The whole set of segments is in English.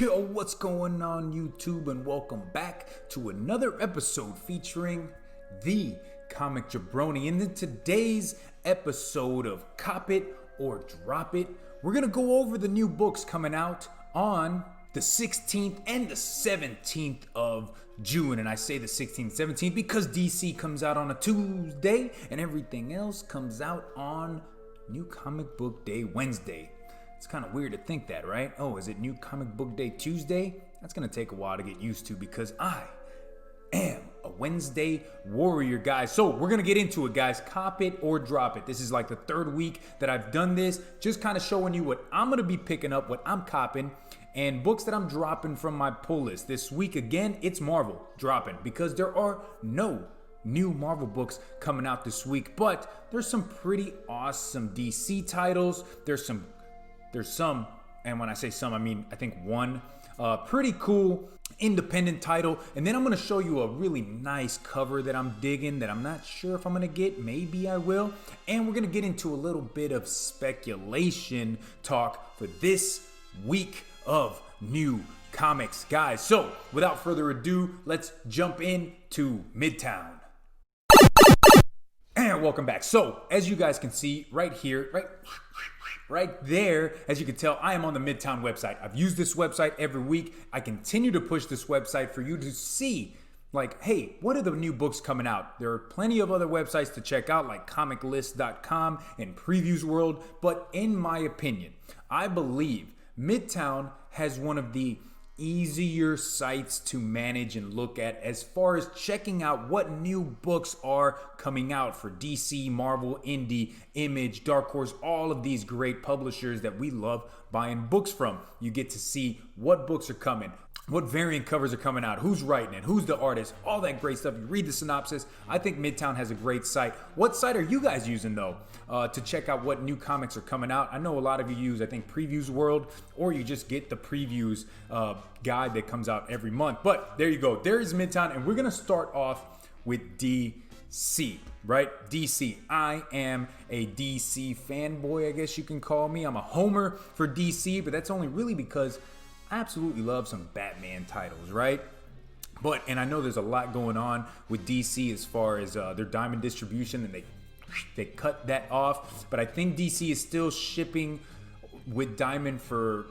Yo, what's going on YouTube, and welcome back to another episode featuring the Comic Jabroni. And in today's episode of Cop It or Drop It, we're gonna go over the new books coming out on the 16th and the 17th of June. And I say the 16th, 17th because DC comes out on a Tuesday and everything else comes out on New Comic Book Day Wednesday. It's kind of weird to think that, right? Oh, is it New Comic Book Day Tuesday? That's going to take a while to get used to because I am a Wednesday warrior, guys. So we're going to get into it, guys. Cop it or drop it. This is like the third week that I've done this. Just kind of showing you what I'm going to be picking up, what I'm copping, and books that I'm dropping from my pull list. This week, again, it's Marvel dropping because there are no new Marvel books coming out this week. But there's some pretty awesome DC titles. There's some, and when I say some, I mean, I think one pretty cool independent title. And then I'm going to show you a really nice cover that I'm digging that I'm not sure if I'm going to get. Maybe I will. And we're going to get into a little bit of speculation talk for this week of new comics, guys. So without further ado, let's jump into Midtown. And welcome back. So as you guys can see right here, right there, as you can tell, I am on the Midtown website. I've used this website every week. I continue to push this website for you to see, like, hey, what are the new books coming out? There are plenty of other websites to check out, like comiclist.com and Previews World. But in my opinion, I believe Midtown has one of the easier sites to manage and look at as far as checking out what new books are coming out for DC, Marvel, Indie, Image, Dark Horse, all of these great publishers that we love buying books from. You get to see what books are coming, what variant covers are coming out, who's writing it, who's the artist, all that great stuff. You read the synopsis. I think Midtown has a great site. What site are you guys using though to check out what new comics are coming out? I know a lot of you use, I think, Previews World, or you just get the previews guide that comes out every month. But there you go. There is Midtown, and we're gonna start off with DC, right? DC. I am a DC fanboy, I guess you can call me. I'm a homer for DC, but that's only really because I absolutely love some Batman titles, right? But, and I know there's a lot going on with DC as far as their Diamond distribution, and they cut that off. But I think DC is still shipping with Diamond for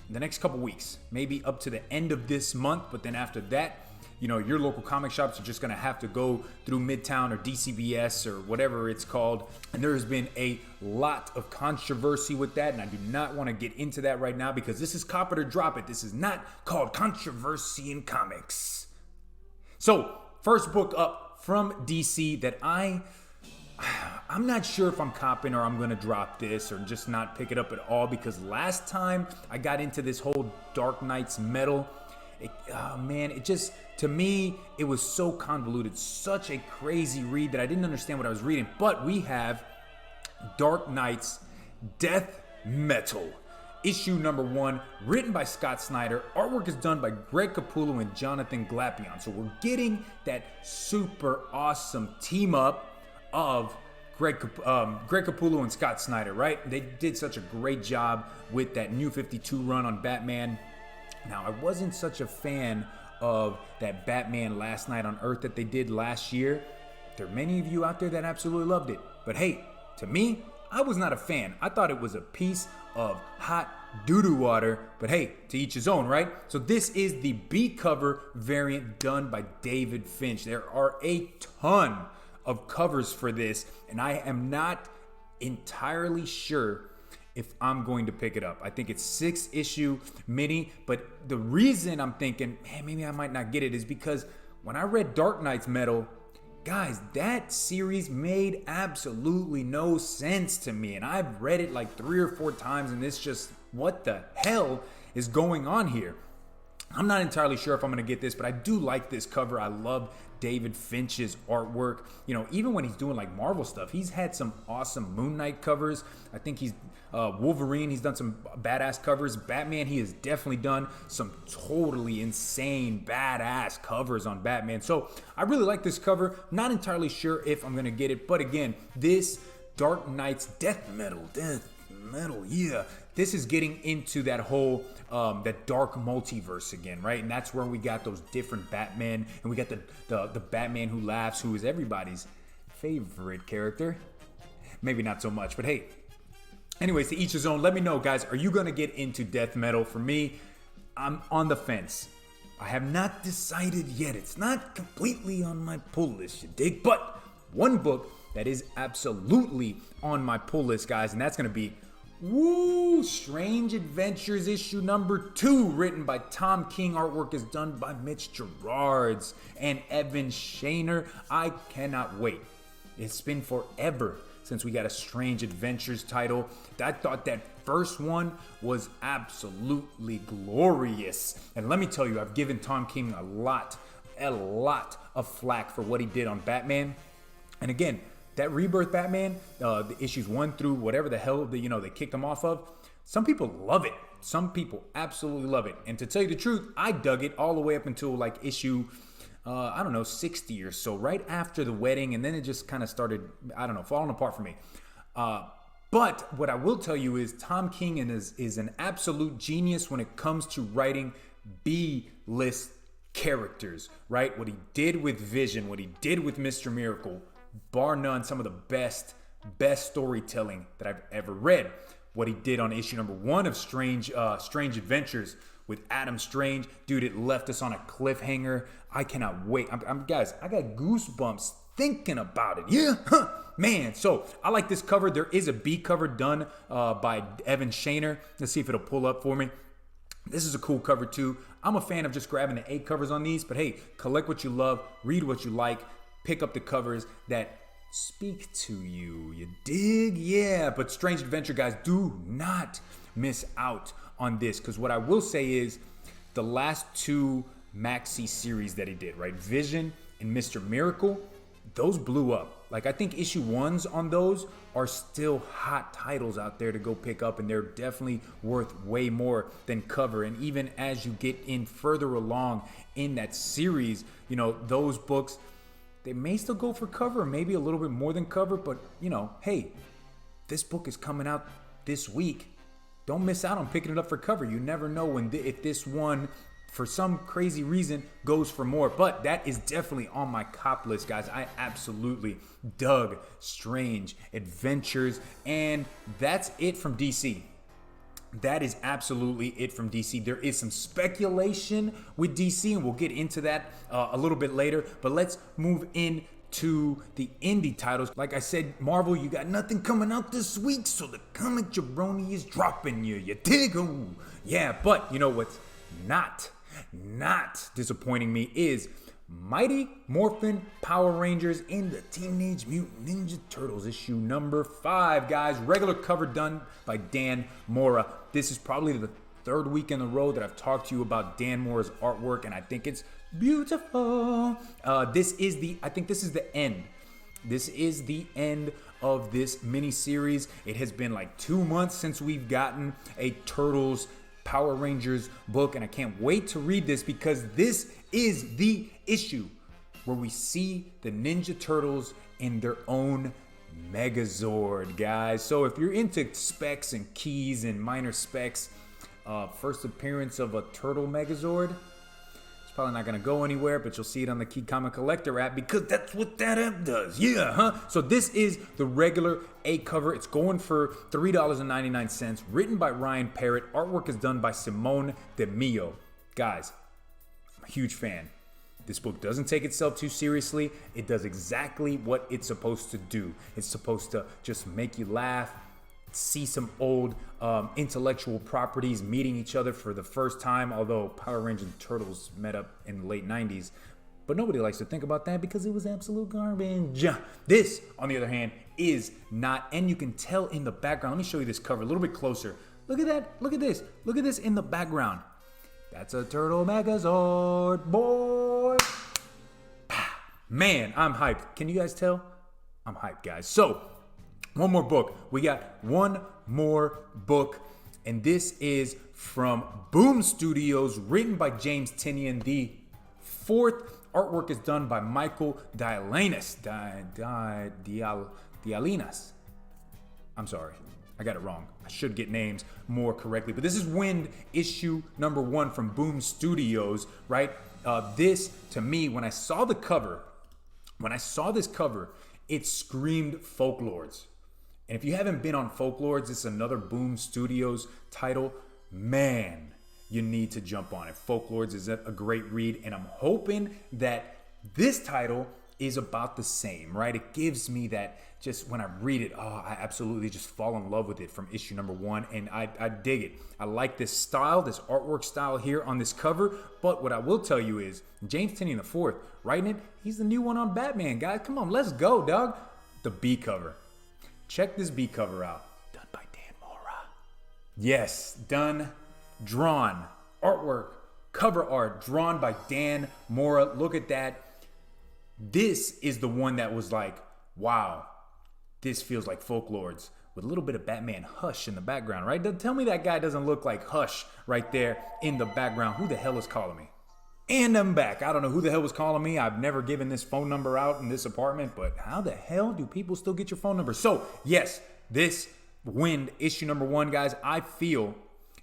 the next couple weeks, maybe up to the end of this month. But then after that, you know, your local comic shops are just gonna have to go through Midtown or DCBS or whatever it's called. And there has been a lot of controversy with that, and I do not want to get into that right now because this is Cop It or Drop It. This is not called Controversy in Comics. So, first book up from DC that I'm not sure if I'm copping or I'm gonna drop this or just not pick it up at all, because last time I got into this whole Dark Knight's Metal, it just, to me, it was so convoluted, such a crazy read that I didn't understand what I was reading. But we have Dark Knight's Death Metal, issue number 1, written by Scott Snyder. Artwork is done by Greg Capullo and Jonathan Glapion. So we're getting that super awesome team up of Greg Capullo and Scott Snyder, right? They did such a great job with that New 52 run on Batman. Now, I wasn't such a fan of that Batman Last Night on Earth that they did last year. There are many of you out there that absolutely loved it. But hey, to me, I was not a fan. I thought it was a piece of hot doo-doo water. But hey, to each his own, right? So this is the B cover variant done by David Finch. There are a ton of covers for this, and I am not entirely sure if I'm going to pick it up. I think it's 6-issue mini, but the reason I'm thinking, man, maybe I might not get it is because when I read Dark Knight's Metal, guys, that series made absolutely no sense to me. And I've read it like 3 or 4 times, and it's just, what the hell is going on here? I'm not entirely sure if I'm going to get this, but I do like this cover. I love David Finch's artwork. You know, even when he's doing like Marvel stuff, he's had some awesome Moon Knight covers. I think he's Wolverine, he's done some badass covers. Batman, he has definitely done some totally insane badass covers on Batman. So I really like this cover. Not entirely sure if I'm going to get it, but again, this Dark Knight's Death Metal Metal, yeah. This is getting into that whole, that dark multiverse again, right? And that's where we got those different Batman, and we got the Batman who laughs, who is everybody's favorite character. Maybe not so much, but hey. Anyways, to each his own. Let me know, guys, are you going to get into death metal? For me, I'm on the fence. I have not decided yet. It's not completely on my pull list, you dig? But one book that is absolutely on my pull list, guys, and that's going to be Strange Adventures issue number 2, written by Tom King. Artwork is done by Mitch Gerards and Evan Shaner. I cannot wait. It's been forever since we got a Strange Adventures title. I thought that first one was absolutely glorious. And let me tell you, I've given Tom King a lot of flack for what he did on Batman. And again, that Rebirth Batman, the issues 1 through whatever the hell they kicked him off of, some people love it. Some people absolutely love it. And to tell you the truth, I dug it all the way up until like issue 60 or so, right after the wedding, and then it just kind of started, falling apart for me. But what I will tell you is Tom King is an absolute genius when it comes to writing B-list characters, right? What he did with Vision, what he did with Mr. Miracle, bar none, some of the best storytelling that I've ever read. What he did on issue number 1 of Strange Adventures with Adam Strange, dude, it left us on a cliffhanger. I cannot wait. Guys, I got goosebumps thinking about it. Yeah, man. So I like this cover. There is a B cover done by Evan Shaner. Let's see if it'll pull up for me. This is a cool cover too. I'm a fan of just grabbing the A covers on these, but hey, collect what you love, read what you like, pick up the covers that speak to you. You dig? Yeah. But Strange Adventure, guys, do not miss out on this, because what I will say is the last 2 maxi series that he did, right? Vision and Mr. Miracle, those blew up. Like, I think issue 1s on those are still hot titles out there to go pick up, and they're definitely worth way more than cover. And even as you get in further along in that series, those books, they may still go for cover, maybe a little bit more than cover, but hey, this book is coming out this week. Don't miss out on picking it up for cover. You never know if this one, for some crazy reason, goes for more. But that is definitely on my cop list, guys. I absolutely dug Strange Adventures. And that's it from DC. That is absolutely it from DC. There is some speculation with DC, and we'll get into that a little bit later. But let's move in to the indie titles. Like I said, Marvel, you got nothing coming out this week, so the Comic Jabroni is dropping you. You dig? Ooh. Yeah, but you know what's not disappointing me is Mighty Morphin Power Rangers in the Teenage Mutant Ninja Turtles issue number 5, guys. Regular cover done by Dan Mora. This is probably the 3rd week in a row that I've talked to you about Dan Mora's artwork, and I think it's beautiful. I think this is the end. This is the end of this mini series. It has been like 2 months since we've gotten a Turtles Power Rangers book, and I can't wait to read this because this is the issue where we see the Ninja Turtles in their own Megazord, guys. So if you're into specs and keys and minor specs, first appearance of a Turtle Megazord, probably not going to go anywhere, but you'll see it on the Key Comic Collector app because that's what that app does. Yeah, huh? So this is the regular A cover. It's going for $3.99, written by Ryan Parrott. Artwork is done by Simone DeMio. Guys, I'm a huge fan. This book doesn't take itself too seriously. It does exactly what it's supposed to do. It's supposed to just make you laugh, see some old intellectual properties meeting each other for the first time, although Power Rangers and Turtles met up in the late 90s. But nobody likes to think about that because it was absolute garbage. This, on the other hand, is not, and you can tell in the background. Let me show you this cover a little bit closer. Look at that. Look at this. Look at this in the background. That's a Turtle Megazord, boy. Man, I'm hyped. Can you guys tell? I'm hyped, guys. So, one more book. We got one more book, and this is from Boom Studios, written by James Tynion. The 4th artwork is done by Michael Dialinas. I'm sorry. I got it wrong. I should get names more correctly. But this is Wind issue number 1 from Boom Studios, right? This, to me, when I saw the cover, this cover, it screamed Folklords. And if you haven't been on Folklords, it's another Boom Studios title. Man, you need to jump on it. Folklords is a great read, and I'm hoping that this title is about the same, right? It gives me that, just when I read it, I absolutely just fall in love with it from issue number 1, and I dig it. I like this style, this artwork style here on this cover, but what I will tell you is, James Tynion IV, writing it, he's the new one on Batman, guys. Come on, let's go, dog. The B cover. Check this B cover out. Done by Dan Mora. Yes, done, drawn, artwork, cover art, drawn by Dan Mora. Look at that. This is the one that was like, wow, this feels like Folklords with a little bit of Batman Hush in the background, right? Tell me that guy doesn't look like Hush right there in the background. Who the hell is calling me? And I'm back. I don't know who the hell was calling me. I've never given this phone number out in this apartment, but how the hell do people still get your phone number? So yes, this Wind issue number 1, guys, I feel,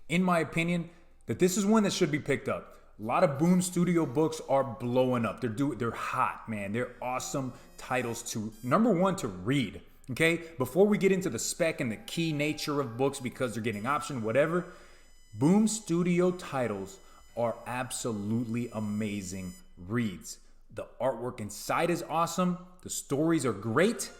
in my opinion, that this is one that should be picked up. A lot of Boom Studio books are blowing up. They're hot, man. They're awesome titles to, number 1, to read. Okay, before we get into the spec and the key nature of books because they're getting option, whatever, Boom Studio titles are absolutely amazing reads. The artwork inside is awesome. The stories are great.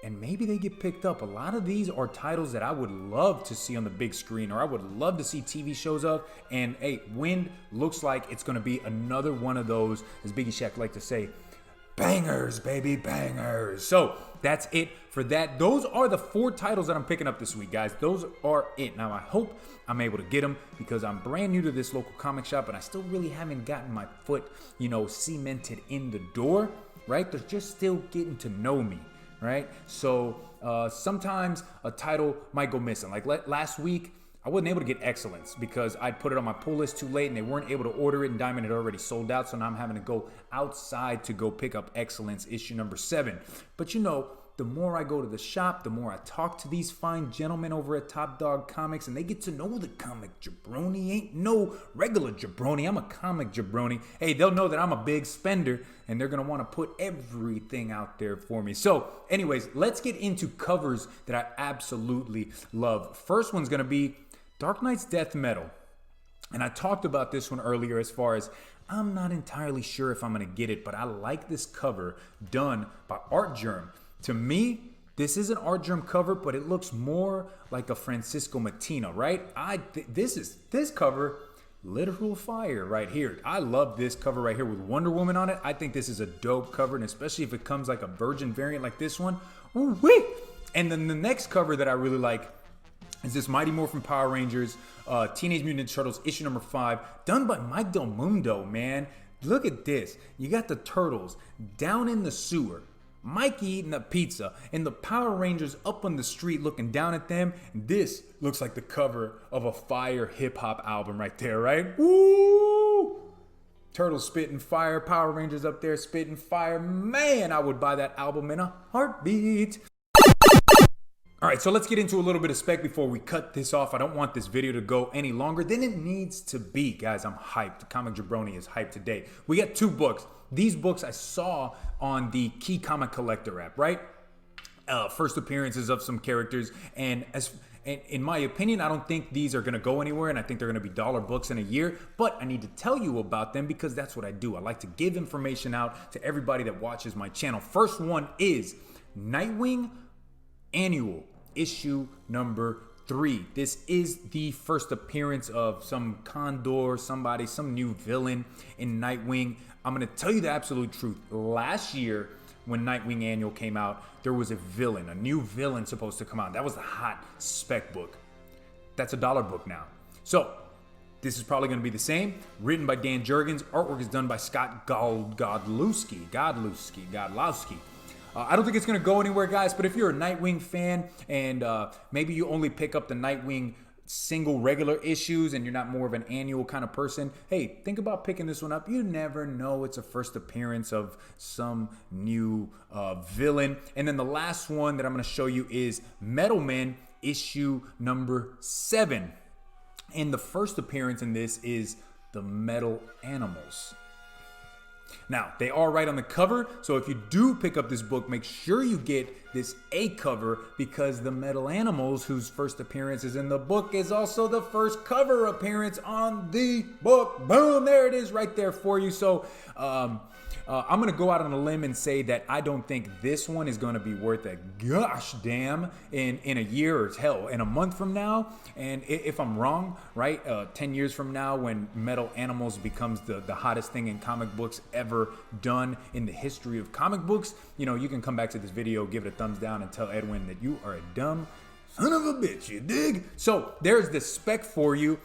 And maybe they get picked up. A lot of these are titles that I would love to see on the big screen, or I would love to see TV shows of. And hey, Wind looks like it's going to be another one of those, as Biggie Shaq like to say, bangers, baby, bangers. So that's it for that. Those are the 4 titles that I'm picking up this week, guys. Those are it. Now, I hope I'm able to get them because I'm brand new to this local comic shop and I still really haven't gotten my foot, cemented in the door, right? They're just still getting to know me, right? So sometimes a title might go missing. Like last week, I wasn't able to get Excellence because I put it on my pull list too late and they weren't able to order it and Diamond had already sold out. So now I'm having to go outside to go pick up Excellence issue number 7. But the more I go to the shop, the more I talk to these fine gentlemen over at Top Dog Comics and they get to know the Comic Jabroni. Ain't no regular jabroni. I'm a Comic Jabroni. Hey, they'll know that I'm a big spender and they're going to want to put everything out there for me. So anyways, let's get into covers that I absolutely love. First one's going to be Dark Knight's Death Metal. And I talked about this one earlier as far as I'm not entirely sure if I'm going to get it, but I like this cover done by Art Germ. To me, this is an Art Germ cover, but it looks more like a Francisco Mattina, right? This cover, literal fire right here. I love this cover right here with Wonder Woman on it. I think this is a dope cover, and especially if it comes like a virgin variant like this one. Ooh-wee! And then the next cover that I really like is this Mighty Morphin Power Rangers Teenage Mutant Ninja Turtles issue number 5, done by Mike Del Mundo, man. Look at this. You got the Turtles down in the sewer, Mikey eating a pizza, and the Power Rangers up on the street looking down at them. And this looks like the cover of a fire hip-hop album right there, right? Woo! Turtles spitting fire, Power Rangers up there spitting fire. Man, I would buy that album in a heartbeat. All right, so let's get into a little bit of spec before we cut this off. I don't want this video to go any longer than it needs to be. Guys, I'm hyped. Comic Jabroni is hyped today. We got 2 books. These books I saw on the Key Comic Collector app, right? First appearances of some characters. And in my opinion, I don't think these are going to go anywhere. And I think they're going to be dollar books in a year. But I need to tell you about them because that's what I do. I like to give information out to everybody that watches my channel. First one is Nightwing Annual issue number 3. This is the first appearance of some Condor, some new villain in Nightwing. I'm going to tell you the absolute truth. Last year, when Nightwing Annual came out, there was a villain, a new villain supposed to come out. That was the hot spec book. That's a dollar book now. So this is probably going to be the same. Written by Dan Jurgens. Artwork is done by Scott Godlewski. I don't think it's going to go anywhere, guys, but if you're a Nightwing fan and maybe you only pick up the Nightwing single regular issues and you're not more of an annual kind of person, hey, think about picking this one up. You never know. It's a first appearance of some new villain. And then the last one that I'm going to show you is Metal Men issue number 7. And the first appearance in this is the Metal Animals. Now, they are right on the cover, so if you do pick up this book, make sure you get this A cover, because the Metal Animals, whose first appearance is in the book, is also the first cover appearance on the book. Boom, there it is right there for you. So I'm going to go out on a limb and say that I don't think this one is going to be worth a gosh damn in a year, or hell, in a month from now. And if I'm wrong, right, 10 years from now, when Metal Animals becomes the hottest thing in comic books ever done in the history of comic books, you know, you can come back to this video, give it a thumbs down, and tell Edwin that you are a dumb son of a bitch, you dig? So there's the spec for you.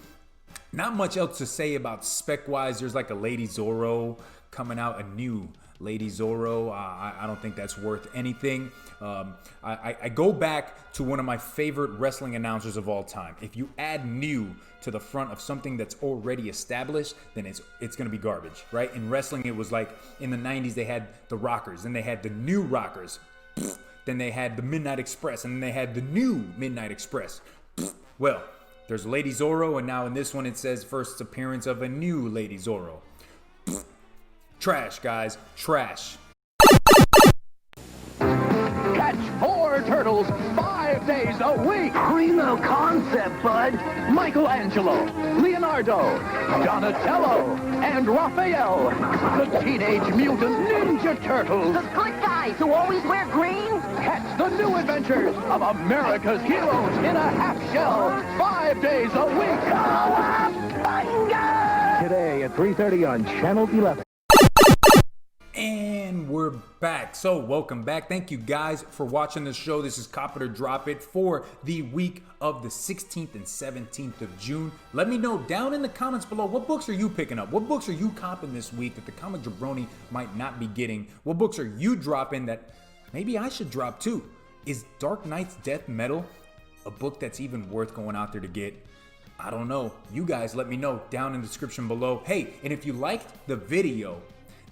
Not much else to say about spec-wise. There's like a Lady Zorro coming out, a new Lady Zorro. I don't think that's worth anything. I go back to one of my favorite wrestling announcers of all time. If you add new to the front of something that's already established, then it's gonna be garbage, right? In wrestling, it was like in the 90s, they had the Rockers, then they had the new Rockers, then they had the Midnight Express, and then they had the new Midnight Express. Well, there's Lady Zorro, and now in this one it says first appearance of a new Lady Zorro. Trash, guys, trash. Catch 4 turtles 5 days a week. Primo concept, bud. Michelangelo, Leonardo, Donatello, and Raphael, the Teenage Mutant Ninja Turtles. The good guys who always wear green? Catch the new adventures of America's heroes in a half shell 5 days a week. Cowabunga! Today at 3:30 on Channel 11. And we're back. So welcome back. Thank you guys for watching the show. This is Cop It or Drop It for the week of the 16th and 17th of June. Let me know down in the comments below, what books are you picking up? What books are you copping this week that the Comic Jabroni might not be getting? What books are you dropping that maybe I should drop too? Is Dark Knight's Death Metal a book that's even worth going out there to get? I don't know. You guys let me know down in the description below. Hey, and if you liked the video,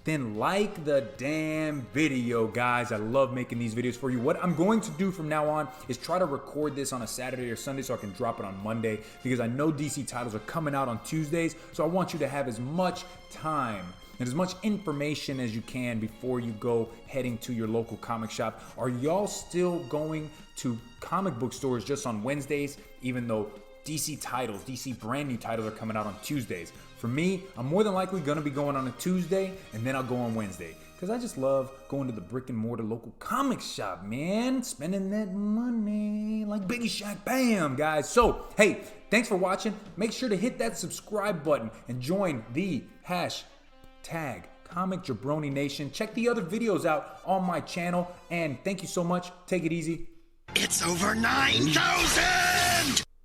then like the damn video, guys. I love making these videos for you. What I'm going to do from now on is try to record this on a Saturday or Sunday so I can drop it on Monday, because I know DC titles are coming out on Tuesdays, so I want you to have as much time and as much information as you can before you go heading to your local comic shop. Are y'all still going to comic book stores just on Wednesdays, even though DC brand new titles are coming out on Tuesdays? For me, I'm more than likely gonna be going on a Tuesday, and then I'll go on Wednesday, because I just love going to the brick and mortar local comic shop, man. Spending that money like Biggie Shaq, bam, guys. So, hey, thanks for watching. Make sure to hit that subscribe button and join the hashtag Comic Jabroni Nation. Check the other videos out on my channel, and thank you so much. Take it easy. It's over 9,000!